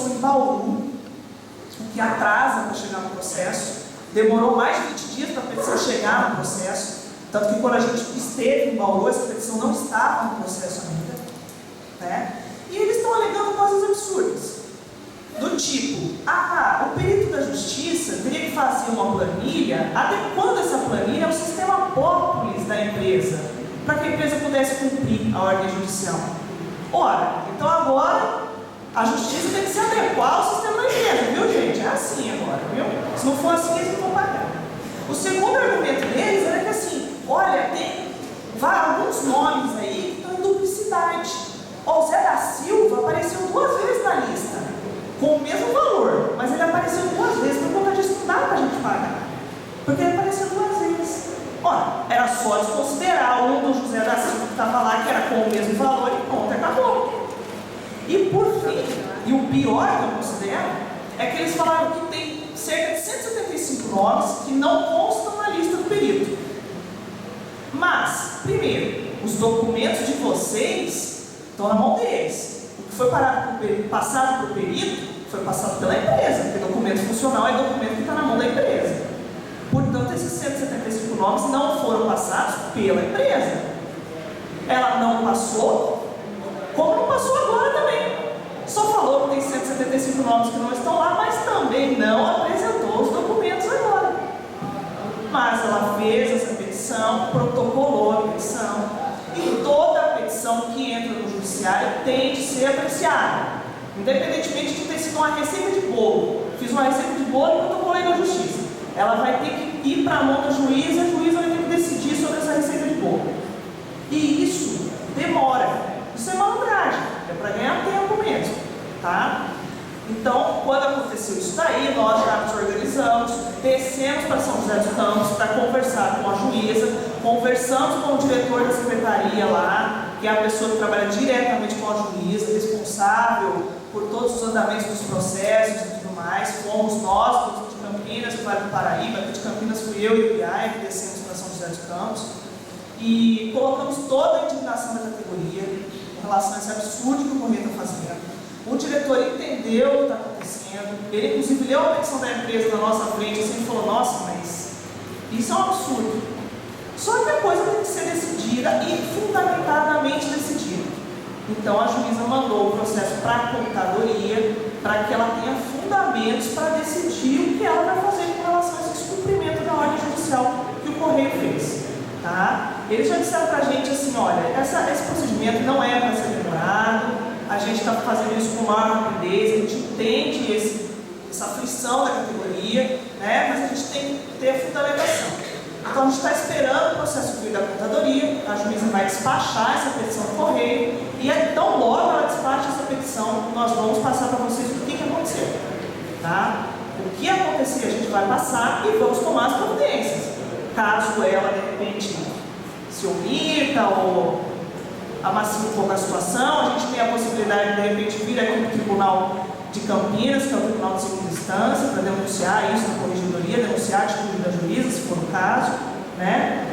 aconteceu em Bauru, o que atrasa para chegar no processo. Demorou mais de 20 dias para a petição chegar no processo, tanto que quando a gente esteve em Bauru, essa petição não estava no processo ainda, né? E eles estão alegando coisas absurdas, do tipo, o perito da justiça teria que fazer uma planilha, adequando essa planilha ao sistema Pópolis da empresa, para que a empresa pudesse cumprir a ordem judicial. Ora, então agora a justiça tem que se adequar ao sistema da empresa, viu, gente? É assim agora, viu? Se não for assim, eles não vão pagar. O segundo argumento deles era que assim, olha, tem alguns nomes aí que estão em duplicidade. O Zé da Silva apareceu 2 vezes na lista, com o mesmo valor, mas ele apareceu 2 vezes, por conta disso não dá para a gente pagar, porque ele apareceu 2 vezes. Ora, era só desconsiderar um do José da Silva que estava lá, que era com o mesmo valor, e pronto, acabou. E por fim, e o pior que eu considero, é que eles falaram que tem cerca de 175 nomes que não constam na lista do perito. Mas, primeiro, os documentos de vocês estão na mão deles. O que foi passado para o perito foi passado pela empresa, porque documento funcional é documento que está na mão da empresa. Portanto, esses 175 nomes não foram passados pela empresa. Ela não passou, como não passou agora também. Só falou que tem 175 nomes que não estão lá, mas também não apresentou os documentos agora. Mas ela fez essa petição, protocolou a petição, e toda a petição que entra no judiciário tem de ser apreciada, independentemente de ter sido uma receita de bolo. Fiz uma receita de bolo e protocolei na justiça. Ela vai ter que ir para a mão da juíza, a juíza vai ter que decidir sobre essa receita de bolo. E isso demora. Isso é malandragem, é para ganhar tempo mesmo, tá? Então, quando aconteceu isso daí, nós já nos organizamos, descemos para São José dos Campos para conversar com a juíza, conversamos com o diretor da secretaria lá, que é a pessoa que trabalha diretamente com a juíza, responsável por todos os andamentos dos processos e tudo mais. Fomos nós, de Campinas, o Vale do Paraíba, aqui de Campinas fui eu e o Piai, que descemos para São José dos Campos, e colocamos toda a indignação da categoria em relação a esse absurdo que o Correio está fazendo. O diretor entendeu o que está acontecendo, ele inclusive leu a petição da empresa na nossa frente assim, e falou, nossa, mas isso é um absurdo. Só que a coisa tem que ser decidida e fundamentadamente decidida. Então a juíza mandou o processo para a contadoria, para que ela tenha fundamentos para decidir o que ela vai fazer com relação a esse descumprimento da ordem judicial que o Correio fez. Tá? Eles já disseram para a gente assim, olha, esse procedimento não é para ser demorado, a gente está fazendo isso com maior rapidez, a gente entende essa aflição da categoria, né? Mas a gente tem que ter a fundamentação. Então a gente está esperando o processo vir da contadoria, a juíza vai despachar essa petição do Correio, e tão logo ela despacha essa petição, nós vamos passar para vocês o que aconteceu. Tá? O que acontecer a gente vai passar e vamos tomar as providências. Caso ela, de repente, se omita ou amacia um pouco a situação, a gente tem a possibilidade de repente vir aqui no Tribunal de Campinas, que é o Tribunal de Segunda Instância, para denunciar isso na corregedoria, denunciar a atitude da juíza, se for o caso, né?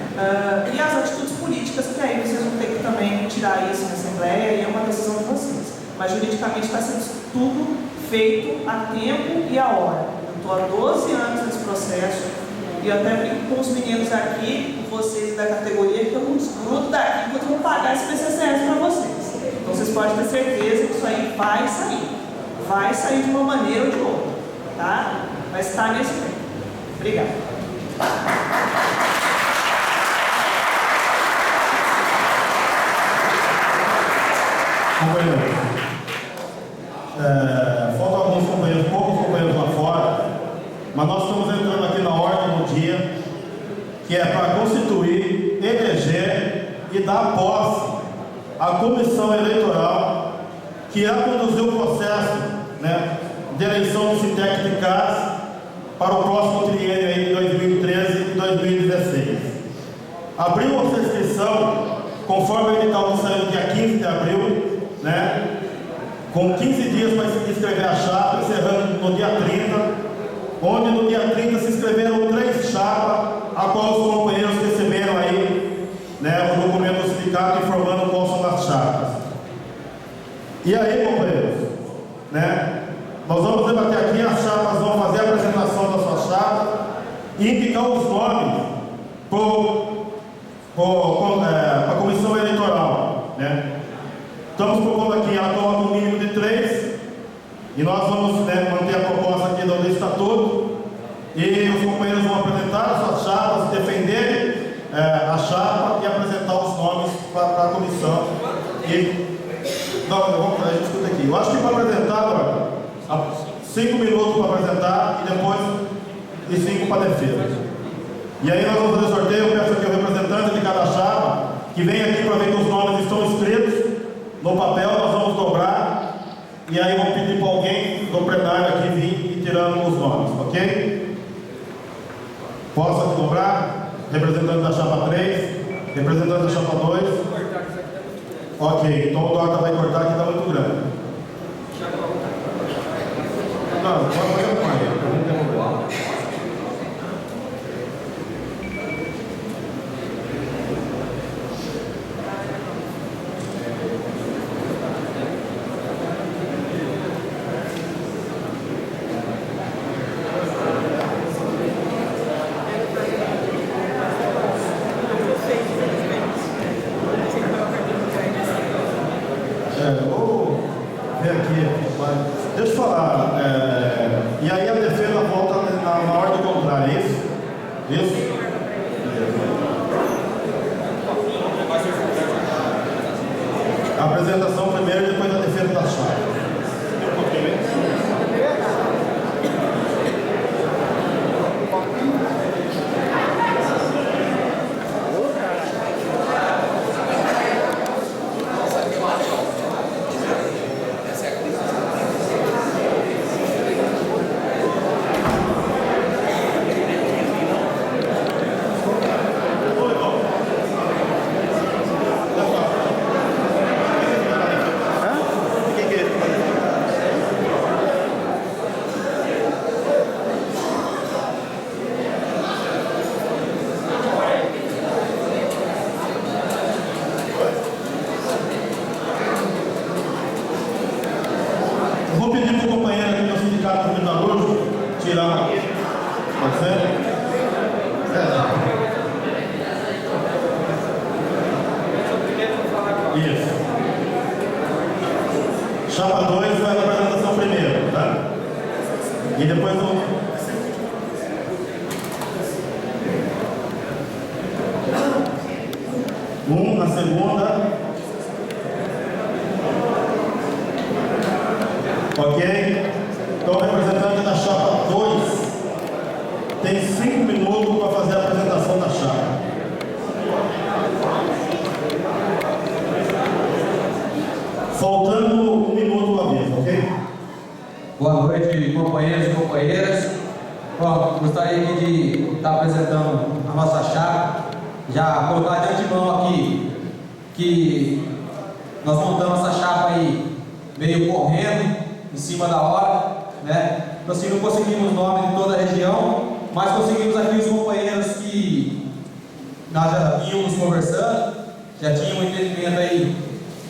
E as atitudes políticas, que aí vocês vão ter que também tirar isso na Assembleia, e é uma decisão de vocês. Mas juridicamente está sendo tudo feito a tempo e a hora. Eu estou há 12 anos nesse processo, e eu até brinco com os meninos aqui, com vocês da categoria, que eu não desgrudo daqui, porque eu vou pagar esse PCCS para vocês. Então vocês podem ter certeza que isso aí vai sair. Vai sair de uma maneira ou de outra, tá? Mas está nesse tempo. Obrigado. Companheiros, faltam alguns companheiros, poucos companheiros lá fora, mas nós estamos entrando aqui na ordem do dia, que é para constituir, eleger e dar posse à comissão eleitoral que irá conduzir o processo, né, de eleição do Sintec de CAS para o próximo triênio aí de 2013 e 2016. Abriu a inscrição, conforme o edital saiu no dia 15 de abril, né, com 15 dias para se inscrever a chapa, encerrando no dia 30, onde no dia 30 se inscreveram 3 chapas, a qual os companheiros receberam aí, né, o documento do sindicato informando quais são as chapas. E aí, companheiros, né, Nós vamos debater aqui, as chapas vão fazer a apresentação da sua chapa e indicar os nomes para a comissão eleitoral, né? Estamos propondo aqui, ela coloca um mínimo de 3, e nós vamos, né, manter a proposta aqui do estatuto, e os companheiros vão apresentar as suas chapas, defender a chapa e apresentar os nomes para a comissão. E a gente escuta aqui. Eu acho que para apresentar agora, 5 minutos para apresentar e depois 5 para defesa. E aí nós vamos fazer sorteio. Eu peço aqui o representante de cada chapa que vem aqui para ver que os nomes estão escritos no papel. Nós vamos dobrar e aí vou pedir para alguém do plenário aqui vir e tirando os nomes, ok? Posso aqui dobrar? Representante da chapa 3, representante da chapa 2. Ok, então o Dorta vai cortar que está muito grande. Não, pode fazer com ele. Deixa eu falar, e aí a defesa volta na ordem contrária, é isso? Isso? A apresentação primeiro e depois a defesa da chapa. Vou pedir para o companheiro aqui do sindicato do metalúrgico tirar. Pode ser? Isso. Chapa 2 faz a apresentação primeiro, tá? E depois o. Na segunda. Ok? Então, o representante da chapa 2 tem 5 minutos para fazer a apresentação da chapa. Faltando 1 minuto a vez, ok? Boa noite, companheiros e companheiras. Bom, gostaria aqui de estar apresentando a nossa chapa. Já colocar de antemão aqui que nós montamos essa chapa aí meio correndo, em cima da hora, né? Nós não conseguimos o nome de toda a região, mas conseguimos aqui os companheiros que nós já íamos conversando, já tinham um entendimento aí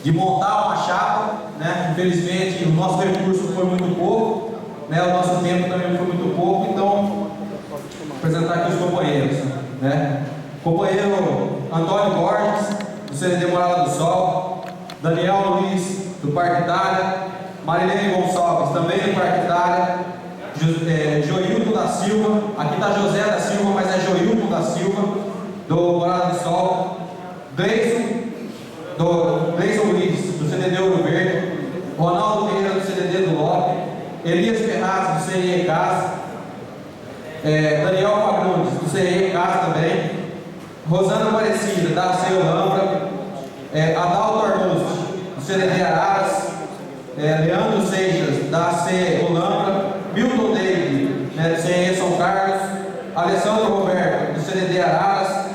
de montar uma chapa, né? Infelizmente o nosso recurso foi muito pouco, né? O nosso tempo também foi muito pouco, então vou apresentar aqui os companheiros, né? Companheiro Antônio Borges, do CDD Morada do Sol, Daniel Luiz, do Parque Itália, Marilene Gonçalves, também do Parque Itália, Joilton da Silva, aqui está José da Silva, mas é Joilton da Silva, do Morada do Sol, Gleison Luiz, do CDD Ouro Verde, Ronaldo Ferreira, do CDD do Lope, Elias Ferraz, do CIE Casa, Daniel Fagundes, do CIE Casa também, Rosana Aparecida, da AC Olambra, Adalto Arnusti, do CDD Araras, Leandro Seixas, da AC Olambra, Milton David, do CIE São Carlos, Alessandro Roberto, do CDD Araras,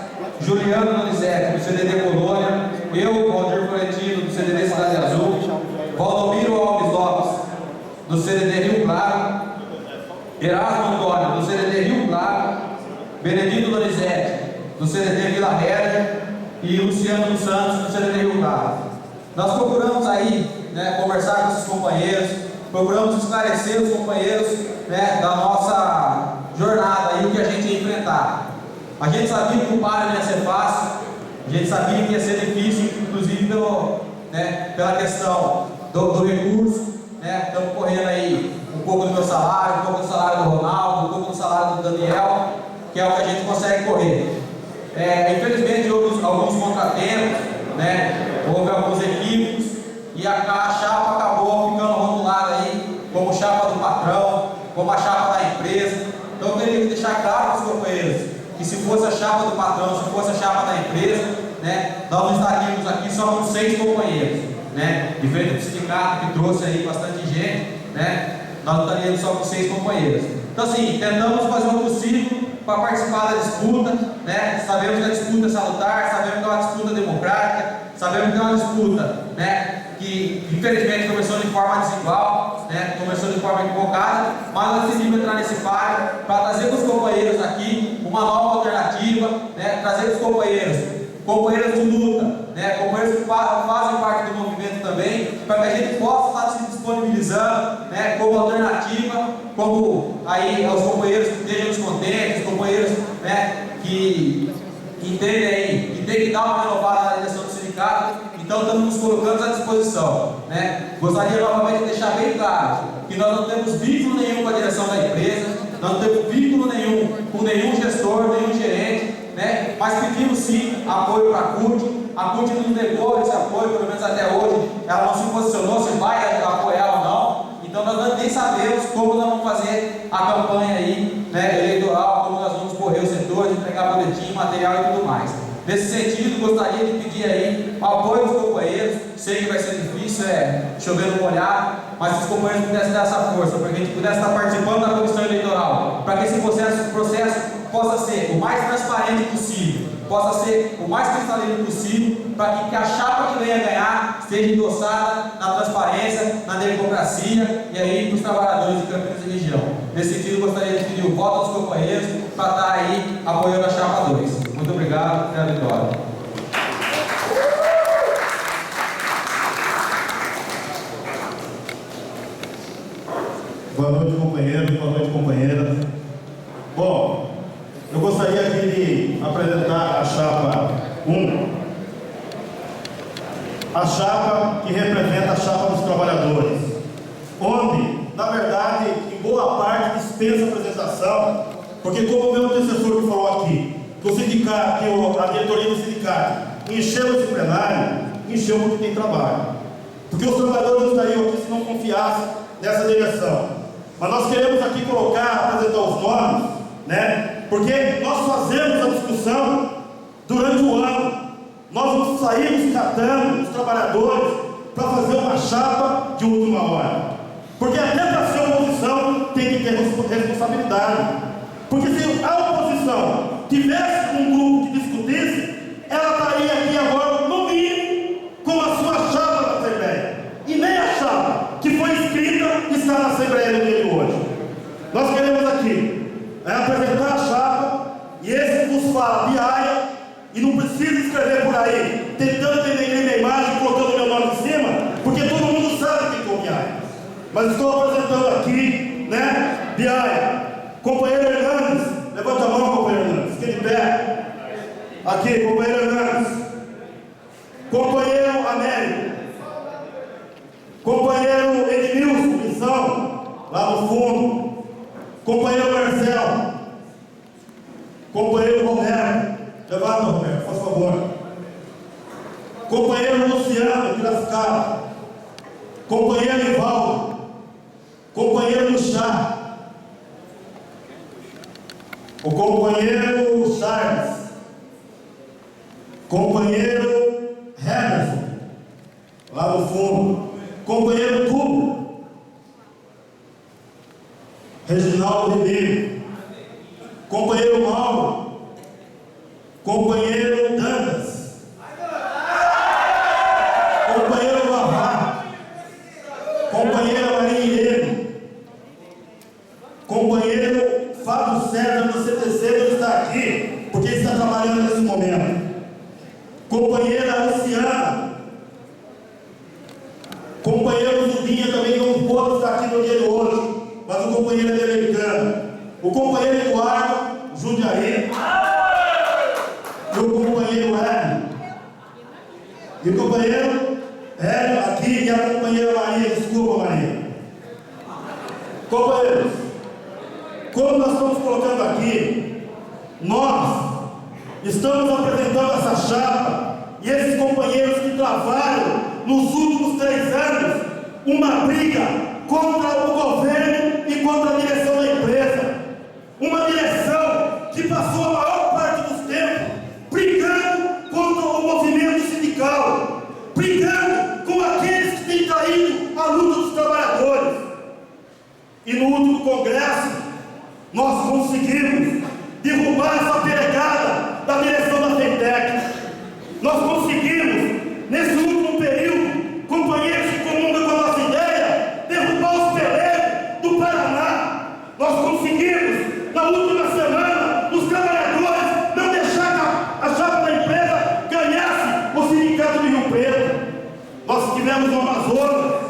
Juliano Donizete, do CDD Colônia, eu, Valdir Florentino, do CDD Cidade Azul, Valdomiro Alves Lopes, do CDD Rio Claro, Erasmo Antônio, do CDD Rio Claro, Benedito Donizete, do CDD Vila Régia, e Luciano dos Santos, do CDD Rio Claro. Nós procuramos aí, né, conversar com esses companheiros, procuramos esclarecer os companheiros, né, da nossa jornada e o que a gente ia enfrentar. A gente sabia que o PAR não ia ser fácil, a gente sabia que ia ser difícil, inclusive pela questão do recurso, né? Estamos correndo aí um pouco do meu salário, um pouco do salário do Ronaldo, um pouco do salário do Daniel, que é o que a gente consegue correr. Infelizmente houve alguns contratempos, né? Houve alguns equívocos e a chapa acabou ficando rotulada aí como chapa do patrão, como a chapa da empresa. Então eu queria deixar claro para os companheiros que se fosse a chapa do patrão, se fosse a chapa da empresa, né, nós não estaríamos aqui só com 6 companheiros, né? Diferente do sindicato que trouxe aí bastante gente, né? Nós não estaríamos só com 6 companheiros. Então assim, tentamos fazer o possível para participar da disputa, né? Sabemos que a disputa é salutar, sabemos que é uma disputa democrática, sabemos que é uma disputa, né, que infelizmente começou de forma desigual, né, começou de forma equivocada, mas nós decidimos entrar nesse páreo para trazer para os companheiros aqui uma nova alternativa, né, trazer para os companheiros de luta, né, companheiros que fazem parte do movimento também, para que a gente possa estar se disponibilizando, né, como alternativa, como aí os companheiros que estejam descontentes, os companheiros, né, que entendem aí que tem que dar uma renovada na direção do sindicato. Então estamos nos colocando à disposição, né? Gostaria novamente de deixar bem claro que nós não temos vínculo nenhum com a direção da empresa, nós não temos vínculo nenhum com nenhum gestor, nenhum gerente, né? Mas pedimos sim apoio para a CUT. A CUT nos negou esse apoio, pelo menos até hoje, ela não se posicionou se vai apoiar ou não. Então nós nem sabemos como nós vamos fazer a campanha aí, né, eleitoral, como nós vamos correr o setor, de entregar boletim, material e tudo mais. Nesse sentido, gostaria de pedir aí o apoio dos companheiros. Sei que vai ser difícil, chover no molhado, mas se os companheiros pudessem dar essa força, para que a gente pudesse estar participando da comissão eleitoral, para que esse processo possa ser o mais transparente possível, possa ser o mais cristalino possível, para que a chapa que venha ganhar seja endossada na transparência, na democracia e aí para os trabalhadores de Campinas e região. Nesse sentido, gostaria de pedir o voto dos companheiros para estar aí apoiando a chapa 2. Muito obrigado, até a vitória. Boa noite, companheiros, boa noite, companheiras. Bom, eu gostaria aqui de apresentar a chapa 1, a chapa que representa a chapa dos trabalhadores, onde, na verdade, em boa parte dispensa a apresentação, porque como o meu antecessor que falou aqui, que o sindicato, que a diretoria do sindicato encheu esse plenário, encheu porque tem trabalho. Porque os trabalhadores não estariam aqui se não confiassem nessa direção. Mas nós queremos aqui colocar, apresentar os nomes, né? Porque nós fazemos a discussão durante o ano. Nós não saímos catando os trabalhadores para fazer uma chapa de última hora. Porque até para ser oposição tem que ter responsabilidade. Porque se a oposição tivesse um grupo que discutisse, ela estaria aqui agora, no mínimo, com a sua chapa da Assembleia. E nem a chapa que foi escrita está na Assembleia no dia de hoje. Nós queremos aqui apresentar a chapa, e esse que nos fala Biaia, e não precisa escrever por aí, tentando denegrir minha imagem, colocando meu nome em cima, porque todo mundo sabe quem é o Biaia. Mas estou apresentando aqui, né, Biaia. Companheiro Hernandes, levanta a mão, companheiro Hernandes, fique de pé. Aqui, companheiro Hernandes. Companheiro Américo. Companheiro Edmilson, missão, lá no fundo. Companheiro Marcelo. Companheiro Roberto. Levanta, Roberto, por favor. Companheiro Luciano, Piracicaba. Companheiro Ivaldo. Companheiro do Chá. O companheiro Charles, companheiro Hemerson, lá no fundo, companheiro Tubo, Reginaldo Ribeiro, companheiro Mauro, companheiro Dantas, companheiro Lavá, companheira Maria Irene, companheiro Fábio César do CTC não está aqui, porque ele está trabalhando nesse momento. Companheira Luciana, companheiro Zudinha também não pode estar aqui companheiro de Americana, o companheiro Eduardo, Jundiaí, e o companheiro Hélio, e o companheiro Hélio aqui, e a companheira Maria, desculpa Maria. Companheiros, como nós estamos colocando aqui, nós estamos apresentando essa chapa e esses companheiros que travaram nos últimos 3 anos uma briga contra o governo e contra a direção da empresa. Uma direção que passou a maior parte dos tempos brigando contra o movimento sindical, brigando com aqueles que têm traído a luta dos trabalhadores. E no último congresso, nós conseguimos derrubar essa peregada da direção da FETEC. Nós conseguimos, nesse último período, companheiros que comungam com a nossa ideia, derrubar os pelegos do Paraná. Nós conseguimos, na última semana, os trabalhadores não deixar que a chapa da empresa ganhasse o sindicato de Rio Preto. Nós estivemos no Amazonas,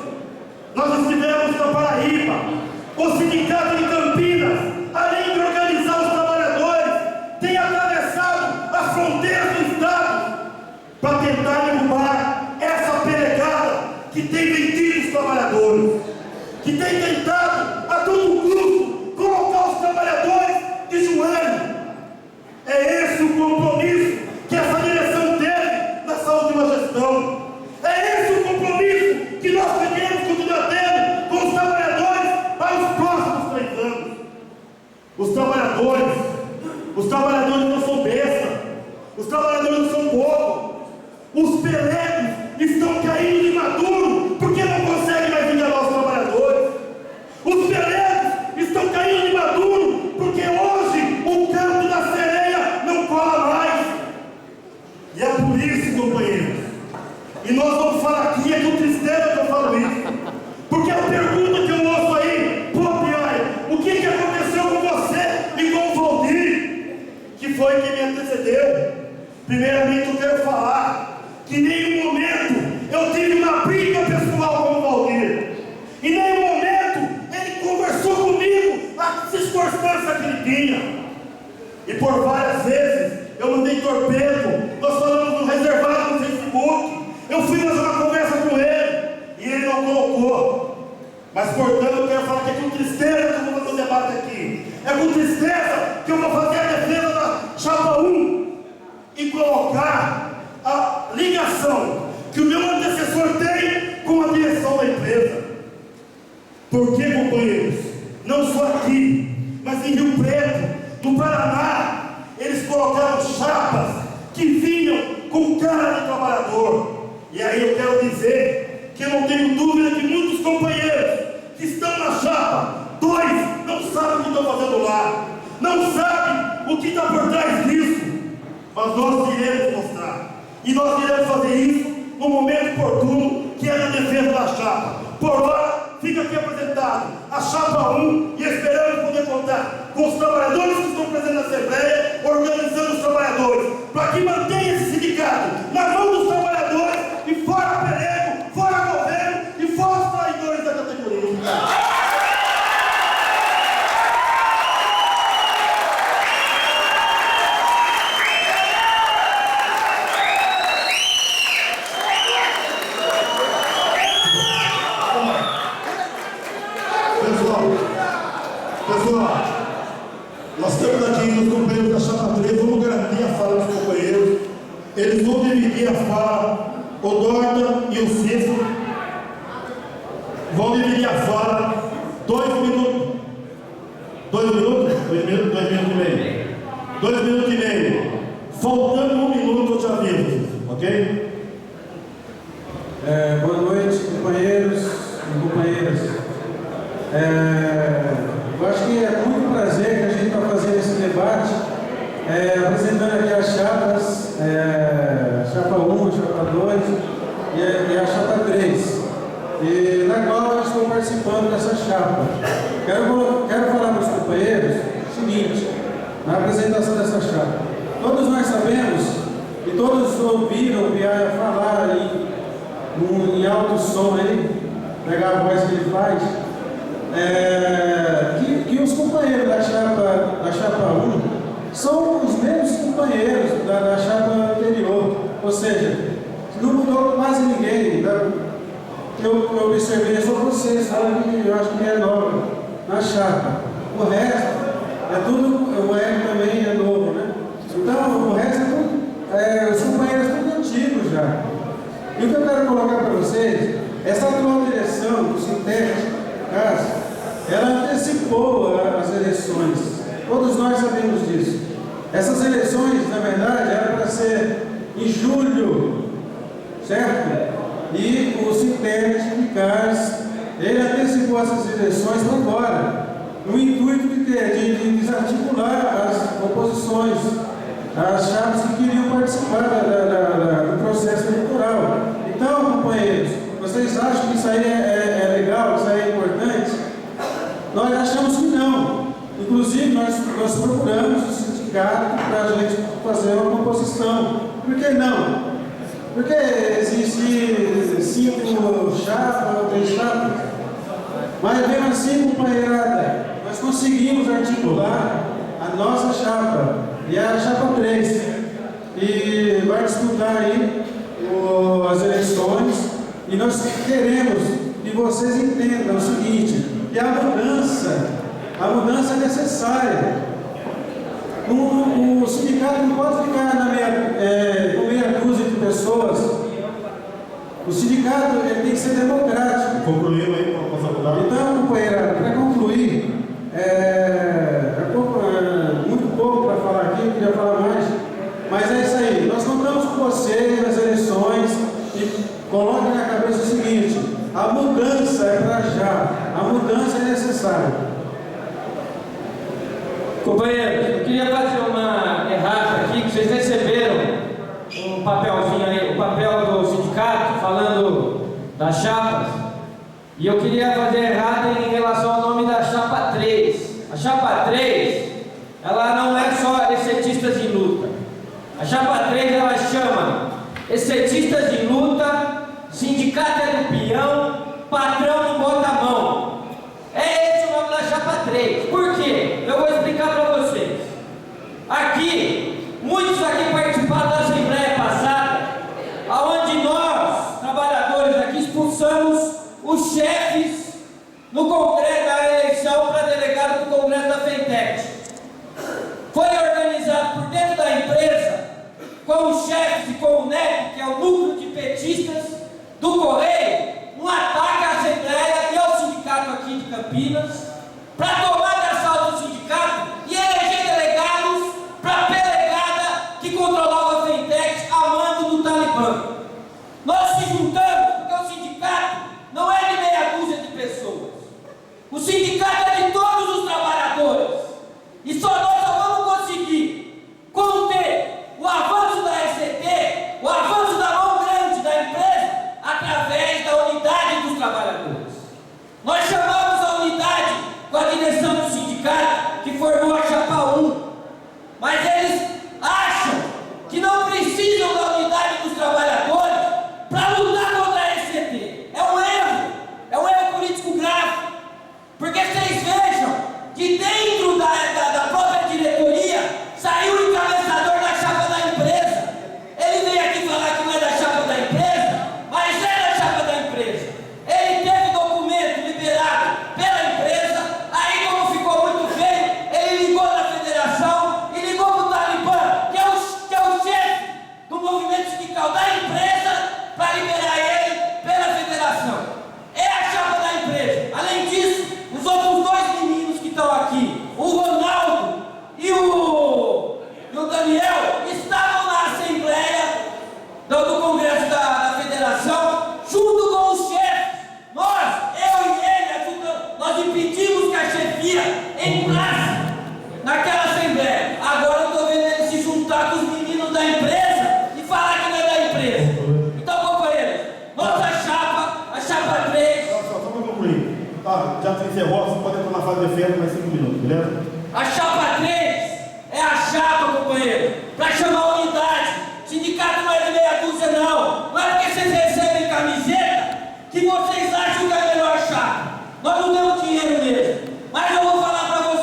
nós estivemos na Paraíba. O sindicato de Campinas, além de organizar os trabalhadores, tem atravessado as fronteiras do Estado para tentar derrubar essa pelegada que tem vendido os trabalhadores, que tem tentado a todo custo colocar os trabalhadores de joelho. É esse o compromisso que essa direção teve nessa última gestão. É esse o compromisso que nós queremos continuar tendo com os trabalhadores para os próximos 3 anos. Os trabalhadores não são bestas, os trabalhadores não são bobos. Os pelegos estão caindo de maduro porque não conseguem mais enganar os trabalhadores. Os pelegos estão caindo de maduro porque hoje o campo da sereia não cola mais. E é por isso, companheiros, e nós vamos falar aqui, é com tristeza que eu falo isso, porque a pergunta que eu ouço aí, pô, Piai, o que aconteceu com você e com o Valdir, que foi quem me antecedeu? Primeiramente eu quero falar que em nenhum momento eu tive uma briga pessoal com o Valdir. Em nenhum momento ele conversou comigo as circunstâncias que ele tinha. E por várias vezes eu mandei torpedo, nós falamos no reservado no Facebook, eu fui fazer uma conversa com ele e ele não colocou. Mas portanto eu quero falar que é com tristeza que eu vou fazer o debate aqui. É com tristeza que eu vou fazer a defesa da chapa 1 e colocar a ligação que o meu antecessor tem com a direção da empresa. Porque, companheiros, não só aqui, mas em Rio Preto, no Paraná, eles colocaram chapas que vinham com cara de trabalhador. E aí eu quero dizer que eu não tenho dúvida que muitos companheiros que estão na chapa 2 não sabem o que estão fazendo lá, não sabem o que está por trás disso, mas nós iremos mostrar. E nós iremos fazer isso no momento oportuno, que é na defesa da chapa. Por hora, fica aqui apresentado a chapa 1 e esperamos poder contar com os trabalhadores que estão presentes na Assembleia, organizando os trabalhadores, para que mantenha esse sindicato na mão dos trabalhadores e fora perego, fora governo e fora os traidores da categoria. Pessoal, nós estamos aqui nos companheiros da chapa 3, vamos garantir a fala dos companheiros. Eles vão dividir a fala, o Dorta e o Cícero vão dividir a fala, 2 minutos. 2 minutos? 2 minutos e meio. 2 minutos e meio. Faltando 1 minuto eu te aviso, ok? Boa noite, companheiros e companheiras. Eu acho que é muito prazer que a gente está fazendo esse debate, apresentando aqui as chapas, chapa 1, chapa 2 e a chapa 3, e na qual eu estou participando dessa chapa. Quero falar para os companheiros o seguinte, na apresentação dessa chapa. Todos nós sabemos, e todos ouviram o Piai falar aí, em alto som aí, pegar a voz que ele faz, que E os companheiros da chapa 1 são os mesmos companheiros da chapa anterior. Ou seja, não mudou quase ninguém. Eu observei só vocês, sabe? Eu acho que é nova na chapa. O resto é tudo, o Hélio também é novo, né? Então, o resto é tudo, os companheiros tudo antigos já. E o que eu quero colocar para vocês, essa atual direção do Sintético, no caso, ela antecipou as eleições. Todos nós sabemos disso. Essas eleições, na verdade, eram para ser em julho, certo? E o Sintético de Cars, ele antecipou essas eleições para agora, no intuito de desarticular as oposições, as chapas que queriam participar do processo eleitoral. Então, companheiros, vocês acham que isso aí é legal, que isso aí é importante? Nós achamos que não. Inclusive, nós procuramos o sindicato para a gente fazer uma composição. Por que não? Porque existe 5 chapas ou 3 chapas. Mas mesmo assim, companheirada, nós conseguimos articular a nossa chapa, e é a chapa 3, e vai disputar aí as eleições, e nós queremos que vocês entendam o seguinte, que a mudança é necessária. O sindicato não pode ficar com meia dúzia de pessoas. O sindicato ele tem que ser democrático. Concluiu aí com a faculdade? Então, companheira, para concluir, muito pouco para falar aqui, eu queria falar mais, mas é isso aí. Nós contamos com vocês nas eleições e coloquem na cabeça o seguinte: a mudança é para já, a mudança é necessária. Companheiros, eu queria fazer uma errata aqui, que vocês receberam um papelzinho aí, o papel do sindicato, falando das chapas, e eu queria fazer errata em relação ao nome da chapa 3. A chapa 3, ela não é só excetistas em luta. A chapa 3, ela chama excetistas em luta, sindicato é do peão, patrão não bota a mão. É esse o nome da chapa 3. Por quê? Eu vou explicar para vocês. Aqui, muitos aqui participaram da Assembleia passada, onde nós, trabalhadores aqui, expulsamos os chefes no Congresso da eleição para delegado do Congresso da FENTEC. Foi organizado por dentro da empresa, com os chefes e com o NEP, que é o núcleo de petistas do Correio, um ataque à Assembleia e ao sindicato aqui de Campinas, para tomar de assalto o sindicato e eleger delegados para a delegada que controlava a FENTEC a mando do Talibã. Nós se juntamos porque o sindicato não é de meia dúzia de pessoas. O sindicato é de todos os trabalhadores. E nós só vamos conseguir conter o avanço da SCT, o avanço da mão grande da empresa, através da unidade dos trabalhadores. Nós chamamos a unidade com a direção do sindicato, que formou a chapa 1, mas eles acham que não precisam da unidade dos trabalhadores para lutar contra a SCT. É um erro político grave, porque vocês vejam que dentro da própria diretoria saiu o encabeçador da chapa da empresa. Ele veio aqui falar que não é da chapa da empresa, mas é da chapa da empresa. Ele teve documento liberado pela empresa, aí como ficou muito feio, ele ligou na federação e ligou para o Talibã, que é o chefe do movimento sindical da empresa, para liberar ele pela federação. É a chapa da empresa. Além disso, os outros 2 meninos que estão aqui, o Ronaldo e o Daniel, estavam na Assembleia do Congresso da Federação, junto com os chefes. Nós, eu e ele, nós impedimos que a chefia entrasse naquela Assembleia. Agora eu estou vendo ele se juntar com os meninos da empresa e falar que não é da empresa. Então, companheiros, nossa chapa, a chapa 3. Só para concluir. Já se encerrou, você pode entrar na fase de defesa mais 5 minutos, beleza? A chapa 3 é a chapa, companheiro, para chamar a unidade. Sindicato não é de meia dúzia, não. Não é porque vocês recebem camiseta que vocês acham que é a melhor chapa. Nós não temos dinheiro mesmo. Mas eu vou falar para vocês.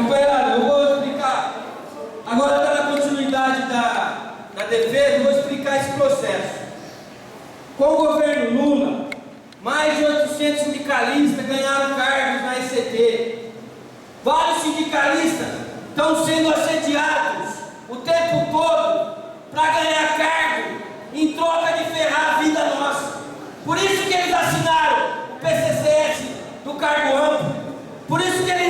Companheiro, eu vou explicar. Agora está na continuidade da defesa, eu vou explicar esse processo. Com o governo Lula, mais de 800 sindicalistas ganharam cargos na ECT. Vários sindicalistas estão sendo assediados o tempo todo para ganhar cargo em troca de ferrar a vida nossa. Por isso que eles assinaram o PCCS do cargo amplo. Por isso que eles